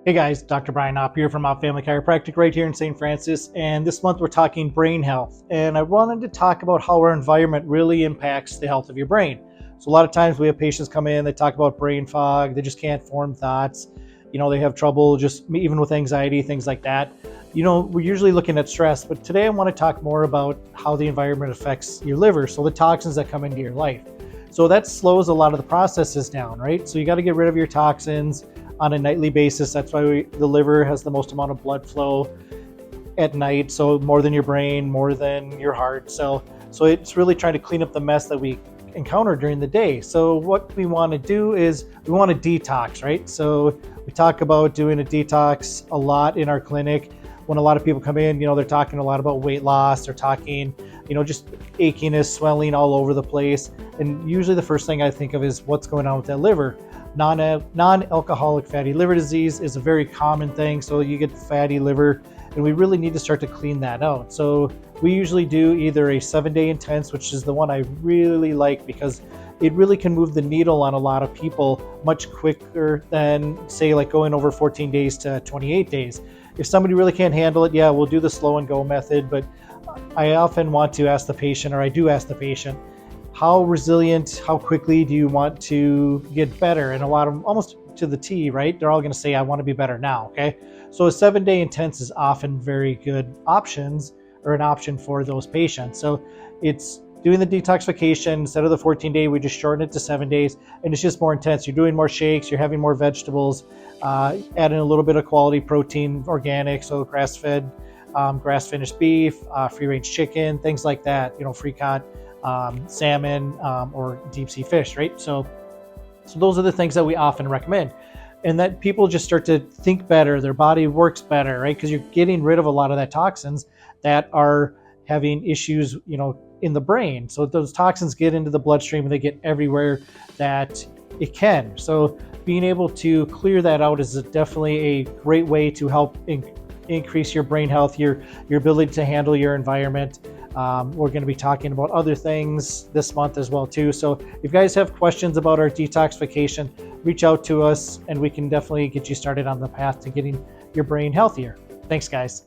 Hey guys, Dr. Brian Opp here from Opp Family Chiropractic right here in St. Francis, and this month we're talking brain health. And I wanted to talk about how our environment really impacts the health of your brain. So a lot of times we have patients come in, they talk about brain fog, they just can't form thoughts. They have trouble just even with anxiety, things like that. We're usually looking at stress, but today I want to talk more about how the environment affects your liver, so the toxins that come into your life. So that slows a lot of the processes down, right? So you got to get rid of your toxins on a nightly basis. That's why the liver has the most amount of blood flow at night, so more than your brain, more than your heart. So it's really trying to clean up the mess that we encounter during the day. So what we want to do is we want to detox, right? So we talk about doing a detox a lot in our clinic. When a lot of people come in, they're talking a lot about weight loss. They're talking, just achiness, swelling all over the place. And usually the first thing I think of is what's going on with that liver. Non-alcoholic fatty liver disease is a very common thing. So you get fatty liver, and we really need to start to clean that out. So we usually do either a 7-day intense, which is the one I really like because it really can move the needle on a lot of people much quicker than, say, like going over 14 days to 28 days. If somebody really can't handle it, yeah, we'll do the slow and go method. But I often want to ask the patient, or I do ask the patient, how resilient, how quickly do you want to get better? And a lot of them, almost to the T, right? They're all going to say, I want to be better now. Okay. So a 7-day intense is often very good options, or an option for those patients. So it's doing the detoxification. Instead of the 14-day, we just shorten it to 7 days, and it's just more intense. You're doing more shakes, you're having more vegetables, adding a little bit of quality protein, organic, so grass-fed, grass-finished beef, free-range chicken, things like that, free-caught salmon, or deep-sea fish, right? So those are the things that we often recommend. And that people just start to think better, their body works better, right? Because you're getting rid of a lot of that toxins that are having issues, in the brain. So those toxins get into the bloodstream and they get everywhere that it can. So being able to clear that out is definitely a great way to help increase your brain health, your ability to handle your environment. We're going to be talking about other things this month as well too. So if you guys have questions about our detoxification, reach out to us and we can definitely get you started on the path to getting your brain healthier. Thanks, guys.